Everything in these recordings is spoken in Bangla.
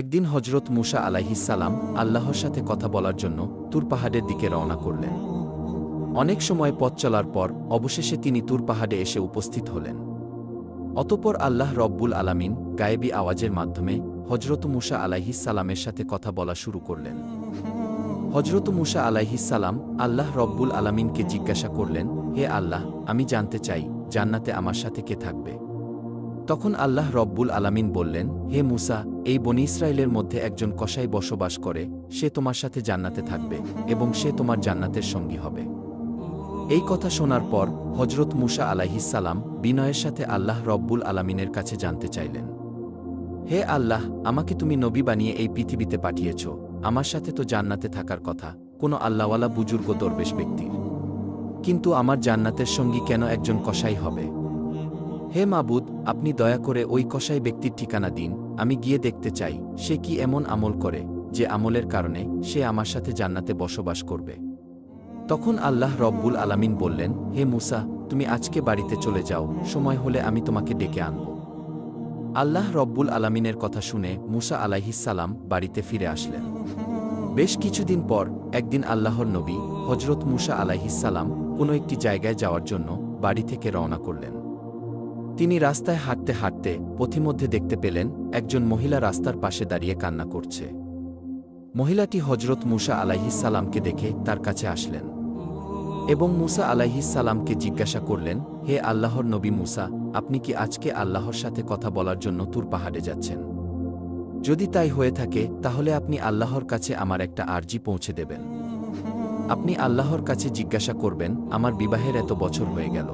একদিন হজরত মুসা আলাইহিস সালাম আল্লাহর সাথে কথা বলার জন্য তুর পাহাড়ের দিকে রওনা করলেন। অনেক সময় পথ চলার পর অবশেষে তিনি তুর পাহাড়ে এসে উপস্থিত হলেন। অতঃপর আল্লাহ রব্বুল আলামিন গায়েবী আওয়াজের মাধ্যমে হজরত মুসা আলাইহিস সালামের সাথে কথা বলা শুরু করলেন। হজরত মুসা আলাইহিস সালাম আল্লাহ রব্বুল আলামিনকে জিজ্ঞাসা করলেন, হে আল্লাহ, আমি জানতে চাই জান্নাতে আমার সাথে কে থাকবে। তখন আল্লাহ রব্বুল আলামিন বললেন, হে মুসা, এই বনী ইসরায়েলের মধ্যে একজন কসাই বসবাস করে, সে তোমার সাথে জান্নাতে থাকবে এবং সে তোমার জান্নাতের সঙ্গী হবে। এই কথা শোনার পর হজরত মুসা আলাইহিস সালাম বিনয়ের সাথে আল্লাহ রব্বুল আলামিনের কাছে জানতে চাইলেন, হে আল্লাহ, আমাকে তুমি নবী বানিয়ে এই পৃথিবীতে পাঠিয়েছ, আমার সাথে তো জান্নাতে থাকার কথা কোনো আল্লাহওয়ালা বুজুর্গ দরবেশ ব্যক্তির, কিন্তু আমার জান্নাতের সঙ্গী কেন একজন কসাই হবে? হে মাবুদ, আপনি দয়া করে ওই কসাই ব্যক্তির ঠিকানা দিন, আমি গিয়ে দেখতে চাই সে কি এমন আমল করে যে আমলের কারণে সে আমার সাথে জান্নাতে বসবাস করবে। তখন আল্লাহ রব্বুল আলামিন বললেন, হে মুসা, তুমি আজকে বাড়িতে চলে যাও, সময় হলে আমি তোমাকে ডেকে আনব। আল্লাহ রব্বুল আলামিনের কথা শুনে মুসা আলাইহিস সালাম বাড়িতে ফিরে আসলেন। বেশ কিছুদিন পর একদিন আল্লাহর নবী হজরত মুসা আলাইহিস সালাম কোনো একটি জায়গায় যাওয়ার জন্য বাড়ি থেকে রওনা করলেন। তিনি রাস্তায় হাঁটতে হাঁটতে পথিমধ্যে দেখতে পেলেন একজন মহিলা রাস্তার পাশে দাঁড়িয়ে কান্না করছে। মহিলাটি হজরত মুসা আলাইহিস সালামকে দেখে তার কাছে আসলেন এবং মুসা আলাইহিস সালামকে জিজ্ঞাসা করলেন, হে আল্লাহর নবী মুসা, আপনি কি আজকে আল্লাহর সাথে কথা বলার জন্য তুর পাহাড়ে যাচ্ছেন? যদি তাই হয়ে থাকে তাহলে আপনি আল্লাহর কাছে আমার একটা আরজি পৌঁছে দেবেন। আপনি আল্লাহর কাছে জিজ্ঞাসা করবেন, আমার বিবাহের এত বছর হয়ে গেল,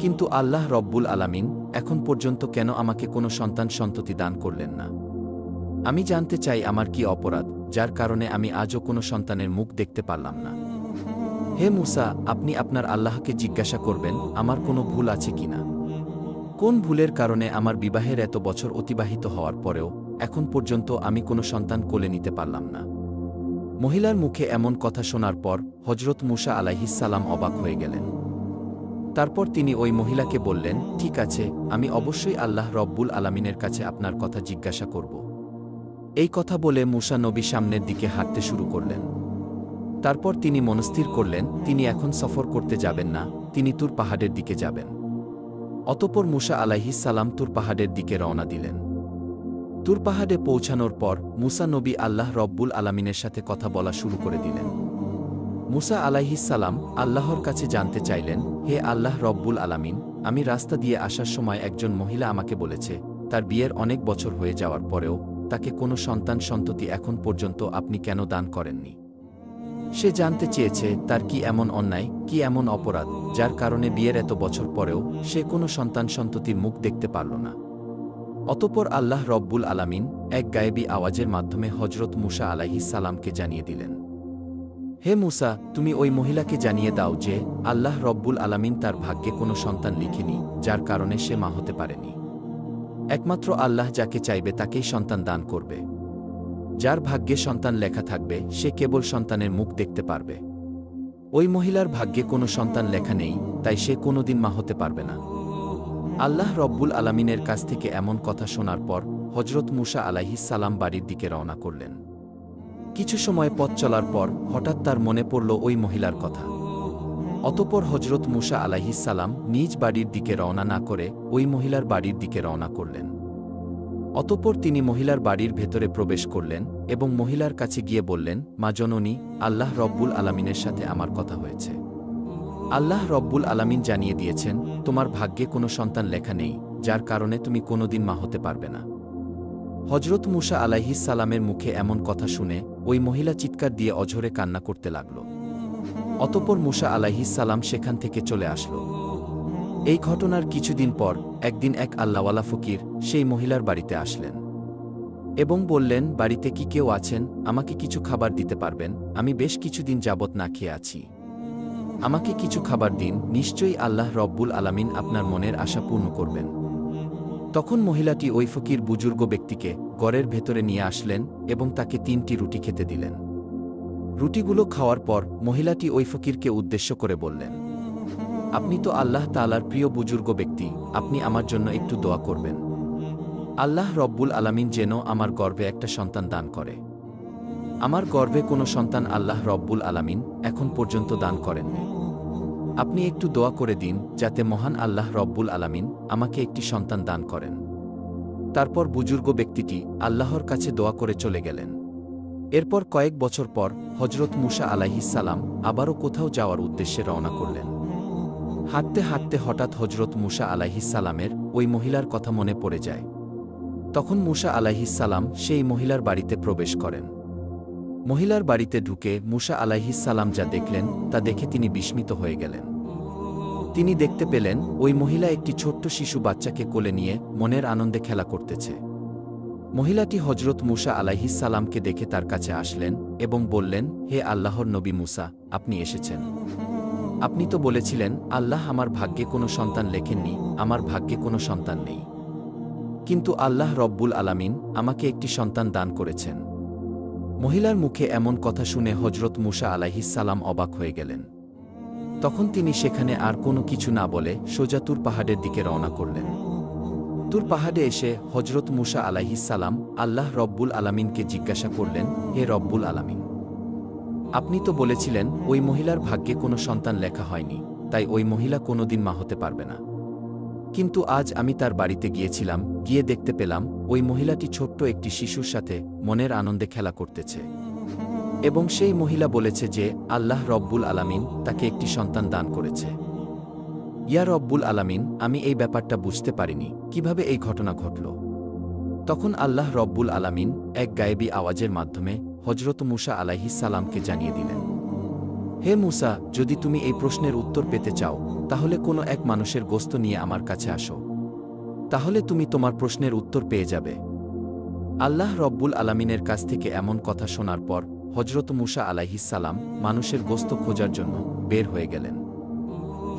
কিন্তু আল্লাহ রব্বুল আলামিন এখন পর্যন্ত কেন আমাকে কোনো সন্ততি দান করলেন না। আমি জানতে চাই আমার কি অপরাধ যার কারণে আমি আজও কোনো সন্তানের মুখ দেখতে পারলাম না। হে মুসা, আপনি আপনার আল্লাহকে জিজ্ঞাসা করবেন আমার কোনো ভুল আছে কিনা, কোন ভুলের কারণে আমার বিবাহের এত বছর অতিবাহিত হওয়ার পরেও এখন পর্যন্ত আমি কোনো সন্তান কোলে নিতে পারলাম না। মহিলার মুখে এমন কথা শোনার পর হজরত মুসা আলাইহিস সালাম অবাক হয়ে গেলেন। তারপর তিনি ওই মহিলাকে বললেন, ঠিক আছে, আমি অবশ্যই আল্লাহ রব্বুল আলামিনের কাছে আপনার কথা জিজ্ঞাসা করব। এই কথা বলে মুসা নবী সামনের দিকে হাঁটতে শুরু করলেন। তারপর তিনি মনস্থির করলেন তিনি এখন সফর করতে যাবেন না, তিনি তুর পাহাড়ের দিকে যাবেন। অতঃপর মুসা আলাইহিস সালাম তুর পাহাড়ের দিকে রওনা দিলেন। তুর পাহাড়ে পৌঁছানোর পর মুসা নবী আল্লাহ রব্বুল আলামিনের সাথে কথা বলা শুরু করে দিলেন। মুসা আলাইহিস সালাম আল্লাহর কাছে জানতে চাইলেন, হে আল্লাহ রব্বুল আলামিন, আমি রাস্তা দিয়ে আসার সময় একজন মহিলা আমাকে বলেছে তার বিয়ের অনেক বছর হয়ে যাওয়ার পরেও তাকে কোনো সন্ততি এখন পর্যন্ত আপনি কেন দান করেননি। সে জানতে চেয়েছে তার কি এমন অন্যায়, কি এমন অপরাধ যার কারণে বিয়ের এত বছর পরেও সে কোনো সন্ততির মুখ দেখতে পারল না। অতঃপর আল্লাহ রব্বুল আলামিন এক গায়েবী আওয়াজের মাধ্যমে হজরত মুসা আলাইহিস সালামকে জানিয়ে দিলেন, হে মুসা, তুমি ওই মহিলাকে জানিয়ে দাও যে আল্লাহ রব্বুল আলামিন তার ভাগ্যে কোনো সন্তান লিখেনি যার কারণে সে মা হতে পারেনি। একমাত্র আল্লাহ যাকে চাইবে তাকেই সন্তান দান করবে। যার ভাগ্যে সন্তান লেখা থাকবে সে কেবল সন্তানের মুখ দেখতে পারবে। ওই মহিলার ভাগ্যে কোনো সন্তান লেখা নেই, তাই সে কোনোদিন মা হতে পারবে না। আল্লাহ রব্বুল আলামিনের কাছ থেকে এমন কথা শোনার পর হজরত মুসা আলাইহিস সালাম বাড়ির দিকে রওনা করলেন। কিছু সময় পথ চলার পর হঠাৎ তার মনে পড়ল ওই মহিলার কথা। অতঃপর হজরত মুসা আলাইহিস সালাম নিজ বাড়ির দিকে রওনা না করে ওই মহিলার বাড়ির দিকে রওনা করলেন। অতঃপর তিনি মহিলার বাড়ির ভেতরে প্রবেশ করলেন এবং মহিলার কাছে গিয়ে বললেন, মা জননী, আল্লাহ রব্বুল আলামিনের সাথে আমার কথা হয়েছে। আল্লাহ রব্বুল আলামিন জানিয়ে দিয়েছেন তোমার ভাগ্যে কোনো সন্তান লেখা নেই, যার কারণে তুমি কোনোদিন মা হতে পারবে না। হজরত মুসা আলাইহিস সালামের মুখে এমন কথা শুনে ওই মহিলা চিৎকার দিয়ে অঝরে কান্না করতে লাগল। অতঃপর মুসা আলাইহিস সালাম সেখান থেকে চলে আসল। এই ঘটনার কিছুদিন পর একদিন এক আল্লাহওয়ালা ফকির সেই মহিলার বাড়িতে আসলেন এবং বললেন, বাড়িতে কি কেউ আছেন? আমাকে কিছু খাবার দিতে পারবেন? আমি বেশ কিছুদিন যাবৎ না খেয়ে আছি, আমাকে কিছু খাবার দিন, নিশ্চয়ই আল্লাহ রব্বুল আলামিন আপনার মনের আশা পূর্ণ করবেন। তখন মহিলাটি ওই ফকির বুজুর্গ ব্যক্তিকে ঘরের ভেতরে নিয়ে আসলেন এবং তাকে 3টি রুটি খেতে দিলেন। রুটিগুলো খাওয়ার পর মহিলাটি ওই ফকিরকে উদ্দেশ্য করে বললেন, আপনি তো আল্লাহ তাআলার প্রিয় বুজুর্গ ব্যক্তি, আপনি আমার জন্য একটু দোয়া করবেন। আল্লাহ রব্বুল আলামিন যেন আমার গর্ভে একটা সন্তান দান করে। আমার গর্ভে কোনো সন্তান আল্লাহ রব্বুল আলামিন এখন পর্যন্ত দান করেননি। আপনি একটু দোয়া করে দিন যাতে মহান আল্লাহ রব্বুল আলামিন আমাকে একটি সন্তান দান করেন। তারপর বুজুর্গ ব্যক্তিটি আল্লাহর কাছে দোয়া করে চলে গেলেন। এরপর কয়েক বছর পর হজরত মুসা আলাইহিস সালাম আবারও কোথাও যাওয়ার উদ্দেশ্যে রওনা করলেন। হাঁটতে হাঁটতে হঠাৎ হজরত মুসা আলাইহিস সালামের ওই মহিলার কথা মনে পড়ে যায়। তখন মুসা আলাইহিস সালাম সেই মহিলার বাড়িতে প্রবেশ করেন। মহিলার বাড়িতে ঢুকে মুসা আলাইহিস সালাম যা দেখলেন তা দেখে তিনি বিস্মিত হয়ে গেলেন। তিনি দেখতে পেলেন ওই মহিলা একটি ছোট্ট শিশু বাচ্চাকে কোলে নিয়ে মনের আনন্দে খেলা করতেছে। মহিলাটি হজরত মুসা আলাইহিস সালামকে দেখে তার কাছে আসলেন এবং বললেন, হে আল্লাহর নবী মুসা, আপনি এসেছেন। আপনি তো বলেছিলেন আল্লাহ আমার ভাগ্যে কোনো সন্তান লেখেননি, আমার ভাগ্যে কোনো সন্তান নেই। কিন্তু আল্লাহ রব্বুল আলামিন আমাকে একটি সন্তান দান করেছেন। মহিলার মুখে এমন কথা শুনে হজরত মুসা আলাইহিস সালাম অবাক হয়ে গেলেন। তখন তিনি সেখানে আর কোনো কিছু না বলে সোজা তুর পাহাড়ের দিকে রওনা করলেন। তুর পাহাড়ে এসে হজরত মুসা আলাইহিস সালাম আল্লাহ রব্বুল আলামিনকে জিজ্ঞাসা করলেন, হে রব্বুল আলামিন, আপনি তো বলেছিলেন ওই মহিলার ভাগ্যে কোনো সন্তান লেখা হয়নি, তাই ওই মহিলা কোনোদিন মা হতে পারবে না। কিন্তু আজ আমি তার বাড়িতে গিয়েছিলাম, গিয়ে দেখতে পেলাম ওই মহিলাটি ছোট্ট একটি শিশুর সাথে মনের আনন্দে খেলা করতেছে এবং সেই মহিলা বলেছে যে আল্লাহ রব্বুল আলামিন তাকে একটি সন্তান দান করেছে। ইয়া রব্বুল আলামিন, আমি এই ব্যাপারটা বুঝতে পারিনি, কিভাবে এই ঘটনা ঘটল। তখন আল্লাহ রব্বুল আলামিন এক গায়েবী আওয়াজের মাধ্যমে হজরত মুসা আলাইহিস সালামকে জানিয়ে দিলেন, হে মুসা, যদি তুমি এই প্রশ্নের উত্তর পেতে চাও তাহলে কোনো এক মানুষের গোস্ত নিয়ে আমার কাছে আসো, তাহলে তুমি তোমার প্রশ্নের উত্তর পেয়ে যাবে। আল্লাহ রব্বুল আলামিনের কাছ থেকে এমন কথা শোনার পর হজরত মুসা আলাইহিস সালাম মানুষের গোস্ত খোঁজার জন্য বের হয়ে গেলেন।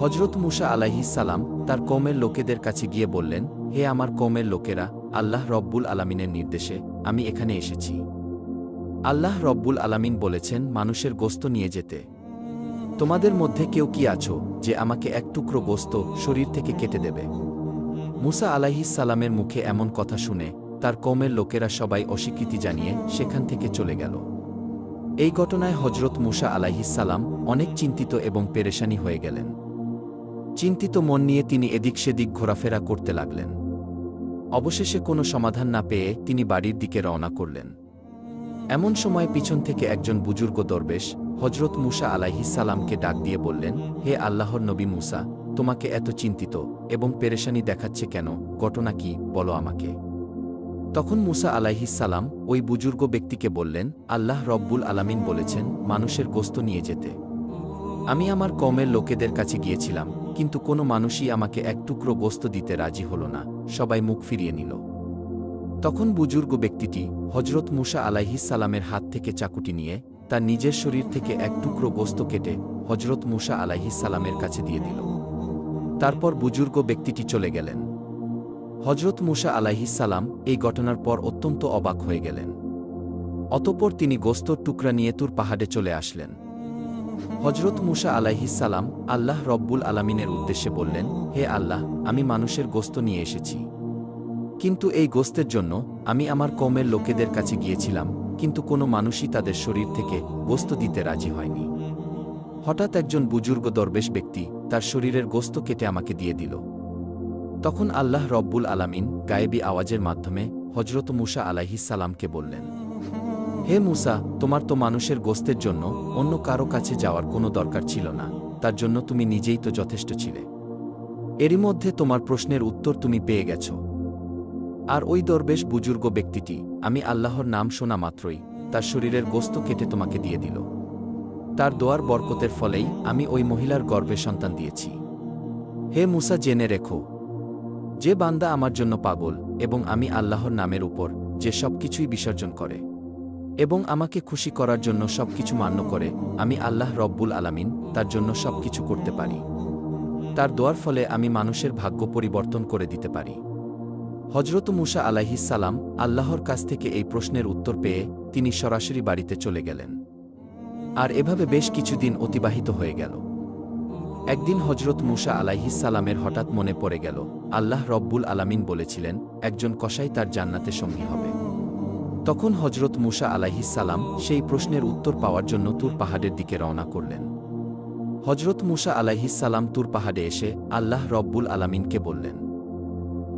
হজরত মুসা আলাইহিস সালাম তার কওমের লোকেদের কাছে গিয়ে বললেন, হে আমার কওমের লোকেরা, আল্লাহ রব্বুল আলামিনের নির্দেশে আমি এখানে এসেছি। আল্লাহ রব্বুল আলামিন বলেছেন মানুষের গোস্ত নিয়ে যেতে। তোমাদের মধ্যে কেউ কি আছো যে আমাকে এক টুকরো গোস্ত শরীর থেকে কেটে দেবে? মুসা আলাইহিস সালামের মুখে এমন কথা শুনে তার কওমের লোকেরা সবাই অস্বীকৃতি জানিয়ে সেখান থেকে চলে গেল। এই ঘটনায় হজরত মুসা আলাইহিস সালাম অনেক চিন্তিত এবং পেরেশানি হয়ে গেলেন। চিন্তিত মন নিয়ে তিনি এদিক সেদিক ঘোরাফেরা করতে লাগলেন। অবশেষে কোনো সমাধান না পেয়ে তিনি বাড়ির দিকে রওনা করলেন। এমন সময় পিছন থেকে একজন বুজুর্গ দরবেশ হজরত মুসা আলাইহিস সালামকে ডাক দিয়ে বললেন, হে আল্লাহর নবী মুসা, তোমাকে এত চিন্তিত এবং পেরেশানি দেখাচ্ছে কেন? ঘটনা কি, বলো আমাকে। তখন মুসা আলাইহিস সালাম ওই বুজুর্গ ব্যক্তিকে বললেন, আল্লাহ রব্বুল আলামিন বলেছেন মানুষের গোস্ত নিয়ে যেতে। আমি আমার কওমের লোকেদের কাছে গিয়েছিলাম, কিন্তু কোনো মানুষই আমাকে এক টুকরো গোস্ত দিতে রাজি হল না, সবাই মুখ ফিরিয়ে নিল। তখন বুজুর্গ ব্যক্তিটি হজরত মুসা আলাইহিস সালামের হাত থেকে চাকুটি নিয়ে তার নিজের শরীর থেকে এক টুকরো গোস্ত কেটে হজরত মুসা আলাইহিস সালামের কাছে দিয়ে দিল। তারপর বুজুর্গ ব্যক্তিটি চলে গেলেন। হজরত মুসা আলাইহিস সালাম এই ঘটনার পর অত্যন্ত অবাক হয়ে গেলেন। অতঃপর তিনি গোস্তর টুকরা নিয়ে তুর পাহাড়ে চলে আসলেন। হজরত মুসা আলাইহিস সালাম আল্লাহ রব্বুল আলামিনের উদ্দেশ্যে বললেন, হে আল্লাহ, আমি মানুষের গোস্ত নিয়ে এসেছি। কিন্তু এই গোস্তের জন্য আমি আমার কওমের লোকেদের কাছে গিয়েছিলাম, কিন্তু কোনো মানুষই তাদের শরীর থেকে গোস্ত দিতে রাজি হয়নি। হঠাৎ একজন বুজুর্গ দরবেশ ব্যক্তি তার শরীরের গোস্ত কেটে আমাকে দিয়ে দিল। তখন আল্লাহ রব্বুল আলামিন গায়েবী আওয়াজের মাধ্যমে হজরত মুসা আলাইহিস সালামকে বললেন, হে মুসা, তোমার তো মানুষের গোস্তের জন্য অন্য কারো কাছে যাওয়ার কোনো দরকার ছিল না, তার জন্য তুমি নিজেই তো যথেষ্ট ছিলে। এরই মধ্যে তোমার প্রশ্নের উত্তর তুমি পেয়ে গেছ। আর ওই দরবেশ বুজুর্গ ব্যক্তিটি আমি আল্লাহর নাম শোনা মাত্রই তার শরীরের গোস্ত কেটে তোমাকে দিয়ে দিল। তার দোয়ার বরকতের ফলেই আমি ওই মহিলার গর্ভে সন্তান দিয়েছি। হে মুসা, জেনে রেখো, যে বান্দা আমার জন্য পাগল এবং আমি আল্লাহর নামের উপর যে সব কিছুই বিসর্জন করে এবং আমাকে খুশি করার জন্য সবকিছু মান্য করে, আমি আল্লাহ রব্বুল আলামিন তার জন্য সবকিছু করতে পারি। তার দোয়ার ফলে আমি মানুষের ভাগ্য পরিবর্তন করে দিতে পারি। হজরত মুসা আলাইহিস সালাম আল্লাহর কাছ থেকে এই প্রশ্নের উত্তর পেয়ে তিনি সরাসরি বাড়িতে চলে গেলেন। আর এভাবে বেশ কিছুদিন অতিবাহিত হয়ে গেল। একদিন হজরত মুসা আলাইহিসসালামের হঠাৎ মনে পড়ে গেল, আল্লাহ রব্বুল আলামিন বলেছিলেন, একজন কসাই তার জান্নাতে সঙ্গী হবে। তখন হজরত মুসা আলাইহিসসালাম সেই প্রশ্নের উত্তর পাওয়ার জন্য তুর পাহাড়ের দিকে রওনা করলেন। হজরত মুসা আলাইহিসসালাম তুর পাহাড়ে এসে আল্লাহ রব্বুল আলামিনকে বললেন,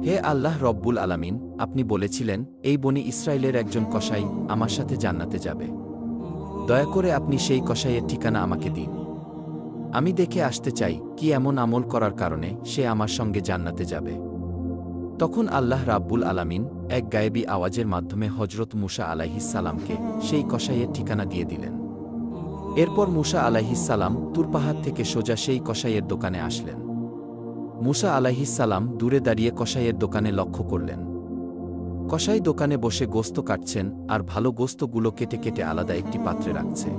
হে আল্লাহ রব্বুল আলামিন, আপনি বলেছিলেন এই বনি ইসরায়েলের একজন কসাই আমার সাথে জান্নাতে যাবে। দয়া করে আপনি সেই কসাইয়ের ঠিকানা আমাকে দিন। আমি দেখে আসতে চাই কি এমন আমল করার কারণে সে আমার সঙ্গে জান্নাতে যাবে। তখন আল্লাহ রাব্বুল আলামিন এক গায়েবী আওয়াজের মাধ্যমে হজরত মুসা আলাইহিসসালামকে সেই কসাইয়ের ঠিকানা দিয়ে দিলেন। এরপর মুসা আলাইহিসসালাম তুর পাহাড় থেকে সোজা সেই কসাইয়ের দোকানে আসলেন। মুসা আলাইহিসসালাম দূরে দাঁড়িয়ে কসাইয়ের দোকানে লক্ষ্য করলেন। কসাই দোকানে বসে গোস্ত কাটছেন আর ভালো গোস্তগুলো কেটে কেটে আলাদা একটি পাত্রে রাখছে।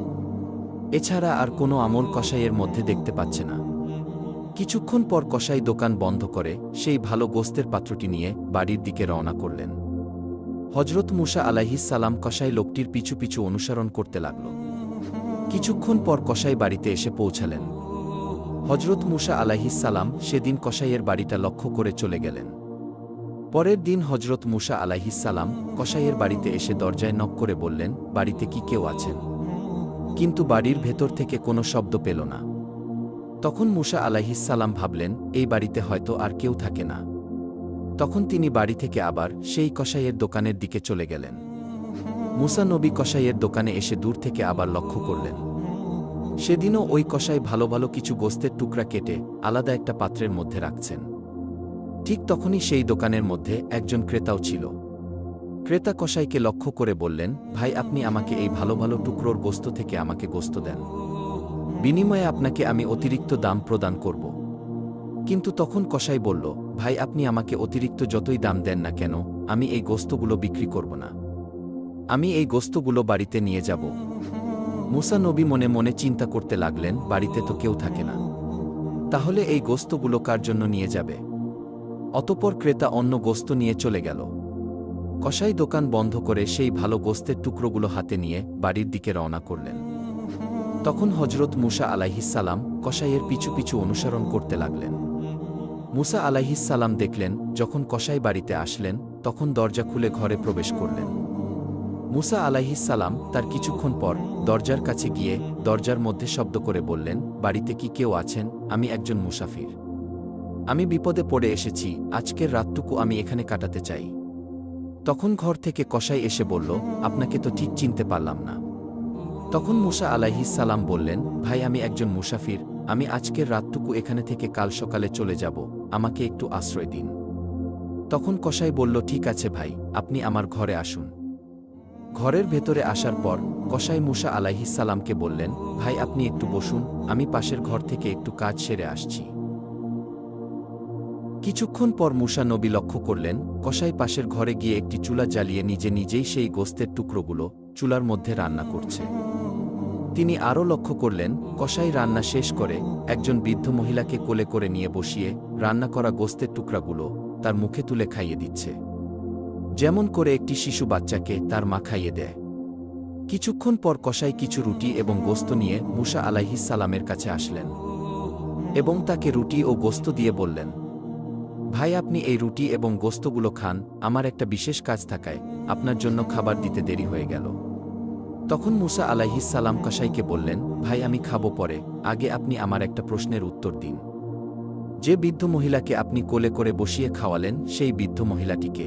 এছাড়া আর কোনো আমল কসাইয়ের মধ্যে দেখতে পাচ্ছে না। কিছুক্ষণ পর কসাই দোকান বন্ধ করে সেই ভালো গোস্তের পাত্রটি নিয়ে বাড়ির দিকে রওনা করলেন। হজরত মুসা আলাইহিসসালাম কসাই লোকটির পিছু পিছু অনুসরণ করতে লাগল। কিছুক্ষণ পর কসাই বাড়িতে এসে পৌঁছালেন। হজরত মুসা আলাইহিসসালাম সেদিন কসাইয়ের বাড়িটা লক্ষ্য করে চলে গেলেন। পরের দিন হজরত মুসা আলাইহিসসালাম কসাইয়ের বাড়িতে এসে দরজায় নক করে বললেন, বাড়িতে কি কেউ আছেন? কিন্তু বাড়ির ভেতর থেকে কোনো শব্দ পেল না। তখন মুসা আলাইহিসসালাম ভাবলেন, এই বাড়িতে হয়তো আর কেউ থাকে না। তখন তিনি বাড়ি থেকে আবার সেই কসাইয়ের দোকানের দিকে চলে গেলেন। মুসা নবী কসাইয়ের দোকানে এসে দূর থেকে আবার লক্ষ্য করলেন। সেদিনও ওই কসাই ভালো ভালো কিছু গোস্তের টুকরা কেটে আলাদা একটা পাত্রের মধ্যে রাখছেন। ঠিক তখনই সেই দোকানের মধ্যে একজন ক্রেতাও ছিল। ক্রেতা কসাইকে লক্ষ্য করে বললেন, ভাই, আপনি আমাকে এই ভালো ভালো টুকরোর গোস্ত থেকে আমাকে গোস্ত দেন, বিনিময়ে আপনাকে আমি অতিরিক্ত দাম প্রদান করব। কিন্তু তখন কসাই বলল, ভাই, আপনি আমাকে অতিরিক্ত যতই দাম দেন না কেন, আমি এই গোস্তগুলো বিক্রি করব না। আমি এই গোস্তগুলো বাড়িতে নিয়ে যাব। মুসা নবী মনে মনে চিন্তা করতে লাগলেন, বাড়িতে তো কেউ থাকে না, তাহলে এই গোস্তগুলো কার জন্য নিয়ে যাবে? অতঃপর ক্রেতা অন্য গোস্ত নিয়ে চলে গেল। কসাই দোকান বন্ধ করে সেই ভালো গোস্তের টুকরোগুলো হাতে নিয়ে বাড়ির দিকে রওনা করলেন। তখন হজরত মুসা আলাইহিসসালাম কসাইয়ের পিছু পিছু অনুসরণ করতে লাগলেন। মুসা আলাইহিসসালাম দেখলেন, যখন কসাই বাড়িতে আসলেন তখন দরজা খুলে ঘরে প্রবেশ করলেন। মুসা আলাইহিসসালাম তার কিছুক্ষণ পর দরজার কাছে গিয়ে দরজার মধ্যে শব্দ করে বললেন, বাড়িতে কি কেউ আছেন? আমি একজন মুসাফির। আমি বিপদে পড়ে এসেছি, আজকের রাতটুকু আমি এখানে কাটাতে চাই। তখন ঘর থেকে কসাই এসে বলল, আপনাকে তো ঠিক চিনতে পারলাম না। তখন মুসা আলাইহিসসালাম বললেন, ভাই, আমি একজন মুসাফির, আমি আজকের রাতটুকু এখানে থেকে কাল সকালে চলে যাব, আমাকে একটু আশ্রয় দিন। তখন কসাই বলল, ঠিক আছে ভাই, আপনি আমার ঘরে আসুন। ঘরের ভেতরে আসার পর কসাই মুসা আলাইহিসসালামকে বললেন, ভাই, আপনি একটু বসুন, আমি পাশের ঘর থেকে একটু কাজ সেরে আসছি। কিছুক্ষণ পর মুসা নবী লক্ষ্য করলেন, কসাই পাশের ঘরে গিয়ে একটি চুলা জ্বালিয়ে নিজে নিজেই সেই গোস্তের টুকরোগুলো চুলার মধ্যে রান্না করছে। তিনি আরও লক্ষ্য করলেন, কসাই রান্না শেষ করে একজন বৃদ্ধ মহিলাকে কোলে করে নিয়ে বসিয়ে রান্না করা গোস্তের টুকরাগুলো তার মুখে তুলে খাইয়ে দিচ্ছে, যেমন করে একটি শিশু বাচ্চাকে তার মা খাইয়ে দেয়। কিছুক্ষণ পর কসাই কিছু রুটি এবং গোস্ত নিয়ে মুসা আলাইহিসসালামের কাছে আসলেন এবং তাকে রুটি ও গোস্ত দিয়ে বললেন, ভাই, আপনি এই রুটি এবং গোস্তগুলো খান, আমার একটা বিশেষ কাজ থাকায় আপনার জন্য খাবার দিতে দেরি হয়ে গেল। তখন মুসা আলাইহিসসালাম কসাইকে বললেন, ভাই, আমি খাবো পরে, আগে আপনি আমার একটা প্রশ্নের উত্তর দিন। যে বৃদ্ধ মহিলাকে আপনি কোলে করে বসিয়ে খাওয়ালেন সেই বৃদ্ধ মহিলাটিকে?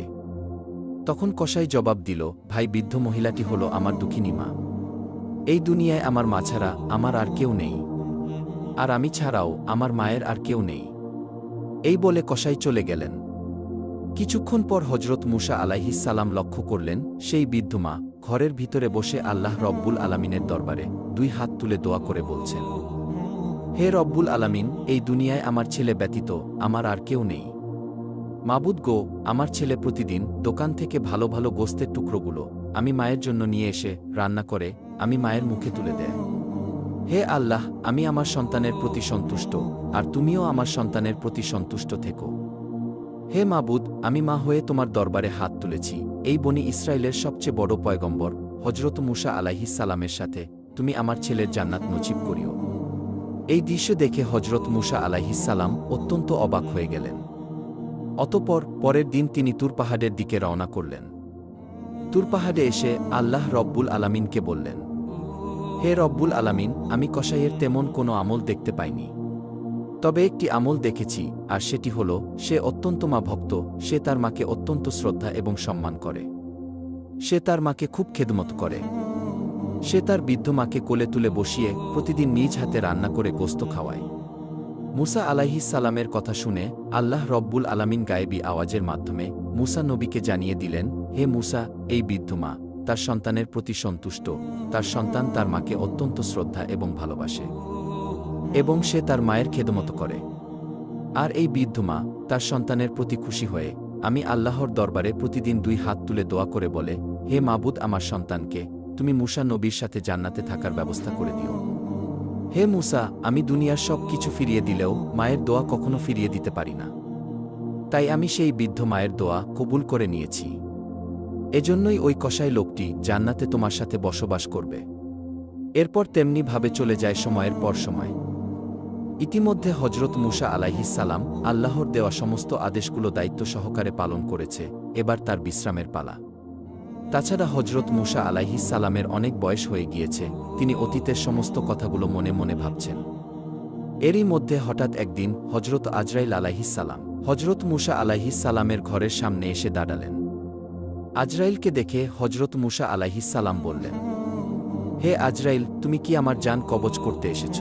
তখন কসাই জবাব দিল, ভাই, বৃদ্ধ মহিলাটি হলো আমার দুঃখিনী মা। এই দুনিয়ায় আমার মা ছাড়া আমার আর কেউ নেই, আর আমি ছাড়াও আমার মায়ের আর কেউ নেই। এই বলে কসাই চলে গেলেন। কিছুক্ষণ পর হজরত মুসা আলাইহিসসালাম লক্ষ্য করলেন, সেই বৃদ্ধ মা ঘরের ভিতরে বসে আল্লাহ রব্বুল আলামিনের দরবারে দুই হাত তুলে দোয়া করে বলছেন, হে রব্বুল আলামিন, এই দুনিয়ায় আমার ছেলে ব্যতীত আমার আর কেউ নেই। মাবুদ গো, আমার ছেলে প্রতিদিন দোকান থেকে ভালো ভালো গোস্তের টুকরোগুলো আমি মায়ের জন্য নিয়ে এসে রান্না করে আমি মায়ের মুখে তুলে দেয়। হে আল্লাহ, আমি আমার সন্তানের প্রতি সন্তুষ্ট, আর তুমিও আমার সন্তানের প্রতি সন্তুষ্ট থেকো। হে মাবুদ, আমি মা হয়ে তোমার দরবারে হাত তুলেছি এই বনি ইসরায়েলের সবচেয়ে বড় পয়গম্বর হজরত মুসা আলাইহিসসালামের সাথে তুমি আমার ছেলের জান্নাত নসিব করিও। এই দৃশ্য দেখে হজরত মুসা আলাইহিসসালাম অত্যন্ত অবাক হয়ে গেলেন। অতঃপর পরের দিন তিনি তুর পাহাড়ের দিকে রওনা করলেন। তুর পাহাড়ে এসে আল্লাহ রব্বুল আলামিনকে বললেন, হে রব্বুল আলামিন, আমি কসাইয়ের তেমন কোনো আমল দেখতে পাইনি। তবে একটি আমল দেখেছি, আর সেটি হল সে অত্যন্ত মা ভক্ত, সে তার মাকে অত্যন্ত শ্রদ্ধা এবং সম্মান করে। সে তার মাকে খুব খেদমত করে। সে তার বৃদ্ধ মাকে কোলে তুলে বসিয়ে প্রতিদিন নিজ হাতে রান্না করে গোস্ত খাওয়ায়। মুসা আলাইহিসসালামের কথা শুনে আল্লাহ রব্বুল আলামিন গায়েবী আওয়াজের মাধ্যমে মুসা নবীকে জানিয়ে দিলেন, হে মুসা, এই বৃদ্ধ মা তার সন্তানের প্রতি সন্তুষ্ট, তার সন্তান তার মাকে অত্যন্ত শ্রদ্ধা এবং ভালোবাসে, এবং সে তার মায়ের খেদমত করে। আর এই বৃদ্ধ মা তার সন্তানের প্রতি খুশি হয়ে আমি আল্লাহর দরবারে প্রতিদিন 2 হাত তুলে দোয়া করে বলে, হে মাবুদ, আমার সন্তানকে তুমি মুসা নবীর সাথে জান্নাতে থাকার ব্যবস্থা করে দিও। হে মুসা, আমি দুনিয়ার সব কিছু ফিরিয়ে দিলেও মায়ের দোয়া কখনো ফিরিয়ে দিতে পারি না। তাই আমি সেই বৃদ্ধ মায়ের দোয়া কবুল করে নিয়েছি। এজন্যই ওই কসাই লোকটি জান্নাতে তোমার সাথে বসবাস করবে। এরপর তেমনি ভাবে চলে যায় সময়ের পর সময়। ইতিমধ্যে হজরত মুসা আলাইহিসসালাম আল্লাহর দেওয়া সমস্ত আদেশগুলো দায়িত্ব সহকারে পালন করেছে, এবার তার বিশ্রামের পালা। তাছাড়া হজরত মুসা আলাইহিসসালামের অনেক বয়স হয়ে গিয়েছে, তিনি অতীতের সমস্ত কথাগুলো মনে মনে ভাবছেন। এরই মধ্যে হঠাৎ একদিন হজরত আজরাইল আলাইহিসসালাম হজরত মুসা আলাইহিসসালামের ঘরের সামনে এসে দাঁড়ালেন। আজরাইলকে দেখে হজরত মুসা আলাইহিসসালাম বললেন, হে আজরাইল, তুমি কি আমার জান কবজ করতে এসেছ?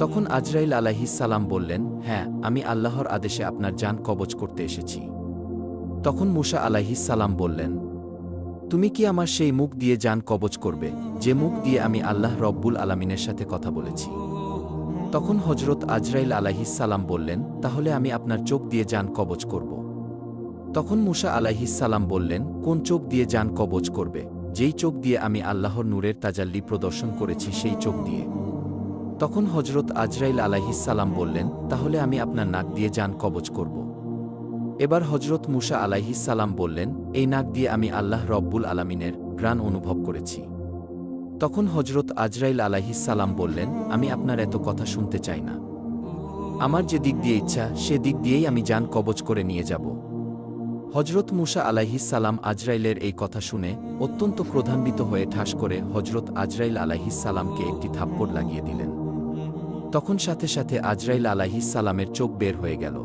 তখন আজরাইল আলাইহিসসালাম বললেন, হ্যাঁ, আমি আল্লাহর আদেশে আপনার জান কবজ করতে এসেছি। তখন মুসা আলাইহিসসালাম বললেন, তুমি কি আমার সেই মুখ দিয়ে জান কবজ করবে, যে মুখ দিয়ে আমি আল্লাহ রব্বুল আলামিনের সাথে কথা বলেছি? তখন হজরত আজরাইল আলাইহিসসালাম বললেন, তাহলে আমি আপনার চোখ দিয়ে জান কবজ করব। তখন মুসা আলাইহিসসালাম বললেন, কোন চোখ দিয়ে জান কবজ করবে? যেই চোখ দিয়ে আমি আল্লাহর নূরের তাজাল্লি প্রদর্শন করেছি সেই চোখ দিয়ে। তখন হজরত আজরাইল আলাইহিসসালাম বললেন, তাহলে আমি আপনার নাক দিয়ে জান কবজ করব। এবার হজরত মুসা আলাইহিসসালাম বললেন, এই নাক দিয়ে আমি আল্লাহ রব্বুল আলামিনের ঘ্রাণ অনুভব করেছি। তখন হজরত আজরাইল আলাইহিসসালাম বললেন, আমি আপনার এত কথা শুনতে চাই না। আমার যে দিক দিয়ে ইচ্ছা সে দিক দিয়েই আমি জান কবজ করে নিয়ে যাব। হজরত মুসা আলাইহিসসালাম আজরাইলের এই কথা শুনে অত্যন্ত ক্রোধান্বিত হয়ে ঠাস করে হজরত আজরাইল আলাইহিসসালামকে একটি থাপ্পড় লাগিয়ে দিলেন। তখন সাথে সাথে আজরাইল আলাইহিসসালামের চোখ বের হয়ে গেল।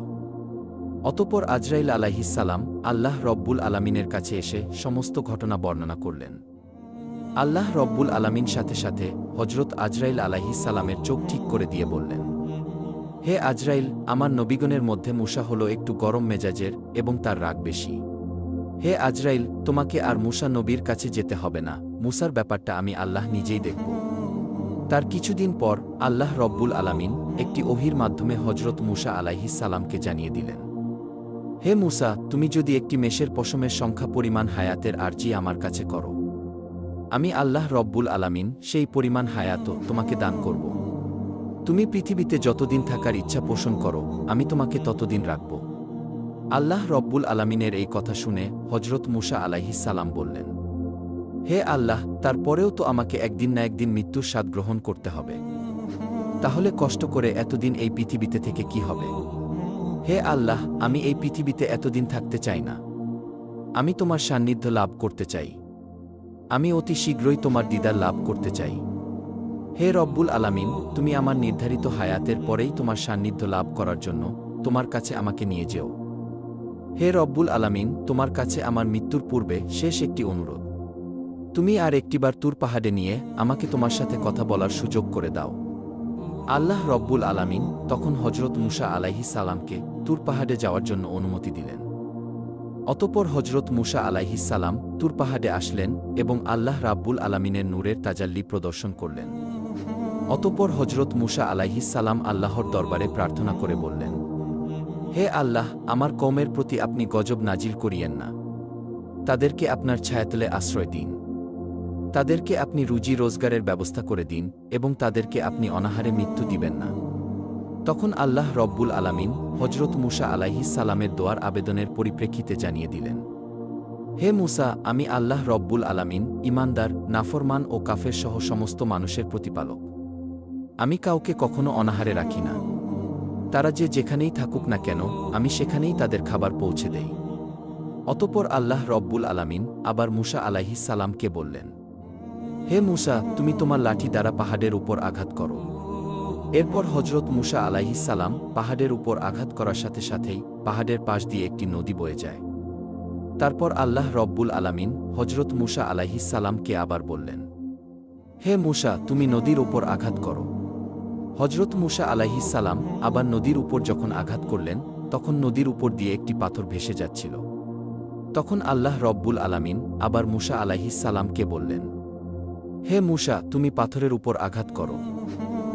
অতঃপর আজরাইল আলাইহিসসালাম আল্লাহ রব্বুল আলামিনের কাছে এসে সমস্ত ঘটনা বর্ণনা করলেন। আল্লাহ রব্বুল আলামিন সাথে সাথে হজরত আজরাইল আলাইহিসসালামের চোখ ঠিক করে দিয়ে বললেন, হে আজরাইল, আমার নবীগণের মধ্যে মুসা হল একটু গরম মেজাজের এবং তার রাগ বেশি। হে আজরাইল, তোমাকে আর মুসা নবীর কাছে যেতে হবে না, মুসার ব্যাপারটা আমি আল্লাহ নিজেই দেখব। তার কিছুদিন পর আল্লাহ রব্বুল আলামিন একটি ওহীর মাধ্যমে হজরত মুসা আলাইহিসসালামকে জানিয়ে দিলেন, হে মুসা, তুমি যদি একটি মেষের পশমের সংখ্যা পরিমাণ হায়াতের আরজি আমার কাছে করো, আমি আল্লাহ রব্বুল আলামিন সেই পরিমাণ হায়াতও তোমাকে দান করব। তুমি পৃথিবীতে যতদিন থাকার ইচ্ছা পোষণ করো, আমি তোমাকে ততদিন রাখব। আল্লাহ রব্বুল আলামিনের এই কথা শুনে হজরত মুসা আলাইহিসসালাম বললেন, হে আল্লাহ, তারপরেও তো আমাকে একদিন না একদিন মৃত্যুর স্বাদ গ্রহণ করতে হবে। তাহলে কষ্ট করে এতদিন এই পৃথিবীতে থেকে কি হবে? হে আল্লাহ, আমি এই পৃথিবীতে এতদিন থাকতে চাই না। আমি তোমার সান্নিধ্য লাভ করতে চাই। আমি অতি শীঘ্রই তোমার দিদার লাভ করতে চাই। হে রব্বুল আলামিন, তুমি আমার নির্ধারিত হায়াতের পরেই তোমার সান্নিধ্য লাভ করার জন্য তোমার কাছে আমাকে নিয়ে যেও। হে রব্বুল আলামিন, তোমার কাছে আমার মৃত্যুর পূর্বে শেষ একটি অনুরোধ, তুমি আর একটিবার তুর পাহাড়ে নিয়ে আমাকে তোমার সাথে কথা বলার সুযোগ করে দাও। আল্লাহ রব্বুল আলামিন তখন হজরত মুসা আলাইহিসসালামকে তুর পাহাড়ে যাওয়ার জন্য অনুমতি দিলেন। অতঃপর হজরত মুসা আলাইহিসসালাম তুর পাহাড়ে আসলেন এবং আল্লাহ রাব্বুল আলামিনের নূরের তাজাল্লি প্রদর্শন করলেন। অতঃপর হজরত মুসা আলাইহিসসালাম আল্লাহর দরবারে প্রার্থনা করে বললেন, হে আল্লাহ, আমার কওমের প্রতি আপনি গজব নাজিল করিয়েন না। তাদেরকে আপনার ছায়াতলে আশ্রয় দিন। তাদেরকে আপনি রুজি রোজগারের ব্যবস্থা করে দিন এবং তাদেরকে আপনি অনাহারে মৃত্যু দিবেন না। তখন আল্লাহ রব্বুল আলামিন হজরত মুসা আলাইহিসসালামের দোয়ার আবেদনের পরিপ্রেক্ষিতে জানিয়ে দিলেন, হে মুসা, আমি আল্লাহ রব্বুল আলামিন ঈমানদার, নাফরমান ও কাফের সহ সমস্ত মানুষের প্রতিপালক। আমি কাউকে কখনো অনাহারে রাখি না। তারা যে যেখানেই থাকুক না কেন, আমি সেখানেই তাদের খাবার পৌঁছে দেই। অতঃপর আল্লাহ রব্বুল আলামিন আবার মূসা আলাইহিস সালামকে বললেন, হে মূসা, তুমি তোমার লাঠি দ্বারা পাহাড়ের উপর আঘাত করো। এরপর হজরত মূসা আলাইহিস সালাম পাহাড়ের উপর আঘাত করার সাথে সাথেই পাহাড়ের পাশ দিয়ে একটি নদী বয়ে যায়। তারপর আল্লাহ রব্বুল আলামিন হজরত মূসা আলাইহিস সালামকে আবার বললেন, হে মূসা, তুমি নদীর উপর আঘাত করো। হজরত মূসা আলাইহিস সালাম আবার নদীর উপর যখন আঘাত করলেন, তখন নদীর উপর দিয়ে একটি পাথর ভেসে যাচ্ছিল। তখন আল্লাহ রব্বুল আলামিন আবার মূসা আলাইহিস সালামকে বললেন, হে মূসা, তুমি পাথরের উপর আঘাত করো।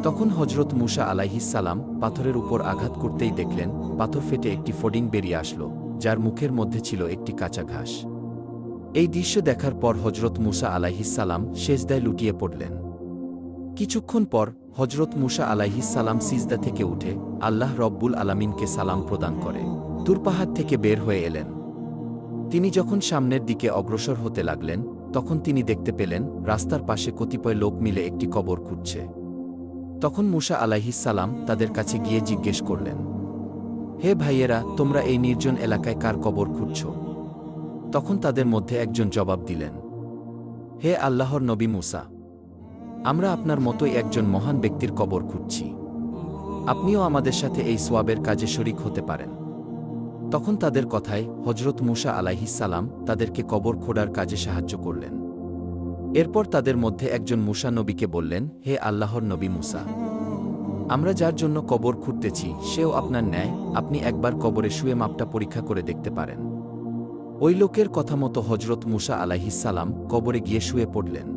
তখন হজরত মূসা আলাইহিস সালাম পাথরের উপর আঘাত করতেই দেখলেন পাথর ফেটে একটি ফডিং বেরিয়ে আসলো, যার মুখের মধ্যে ছিল একটি কাঁচা ঘাস। এই দৃশ্য দেখার পর হজরত মূসা আলাইহিস সালাম সেজদায় লুটিয়ে পড়লেন। কিছুক্ষণ পর হজরত মূসা আলাইহিস সালাম সিজদা থেকে উঠে আল্লাহ রব্বুল আলামিনকে সালাম প্রদান করে তুর পাহাড় থেকে বের হয়ে এলেন। তিনি যখন সামনের দিকে অগ্রসর হতে লাগলেন, তখন তিনি দেখতে পেলেন রাস্তার পাশে কতিপয় লোক মিলে একটি কবর খুঁড়ছে। তখন মূসা আলাইহিস সালাম তাদের কাছে গিয়ে জিজ্ঞেস করলেন, হে ভাইয়েরা, তোমরা এই নির্জন এলাকায় কার কবর খুঁড়ছ? তখন তাদের মধ্যে একজন জবাব দিলেন, হে আল্লাহর নবী মূসা, আমরা আপনার মতোই একজন মহান ব্যক্তির কবর খুঁড়ছি। আপনিও আমাদের সাথে এই সোয়াবের কাজে শরিক হতে পারেন। তখন তাদের কথায় হজরত মূসা আলাইহিস সালাম তাদেরকে কবর খোঁড়ার কাজে সাহায্য করলেন। এরপর তাদের মধ্যে একজন মূসা নবীকে বললেন, হে আল্লাহর নবী মূসা, আমরা যার জন্য কবর খুঁড়তেছি সেও আপনার ন্যায়, আপনি একবার কবরে শুয়ে মাপটা পরীক্ষা করে দেখতে পারেন। ওই লোকের কথা মতো হজরত মূসা আলাইহিস সালাম কবরে গিয়ে শুয়ে পড়লেন।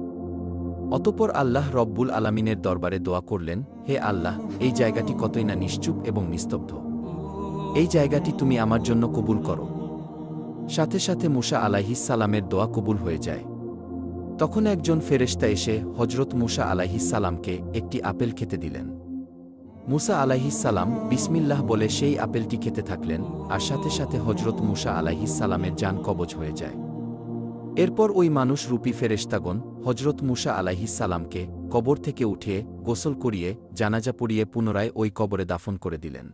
অতঃপর আল্লাহ রব্বুল আলামিনের দরবারে দোয়া করলেন, হে আল্লাহ, এই জায়গাটি কতই না নিশ্চুপ এবং নিস্তব্ধ। এই জায়গাটি তুমি আমার জন্য কবুল করো। সাথে সাথে মূসা আলাইহিস সালামের দোয়া কবুল হয়ে যায়। তখন একজন ফেরেশতা এসে হজরত মূসা আলাইহিস সালামকে একটি আপেল খেতে দিলেন। মূসা আলাইহিস সালাম বিসমিল্লাহ বলে সেই আপেলটি খেতে থাকলেন, আর সাথে সাথে হজরত মূসা আলাইহিস সালামের জান কবজ হয়ে যায়। এরপর ওই মানুষ রূপী ফেরেশতাগণ হজরত মূসা আলাইহিস সালামকে কবর থেকে উঠিয়ে গোসল করিয়ে জানাজা পড়িয়ে পুনরায় ওই কবরে দাফন করে দিলেন।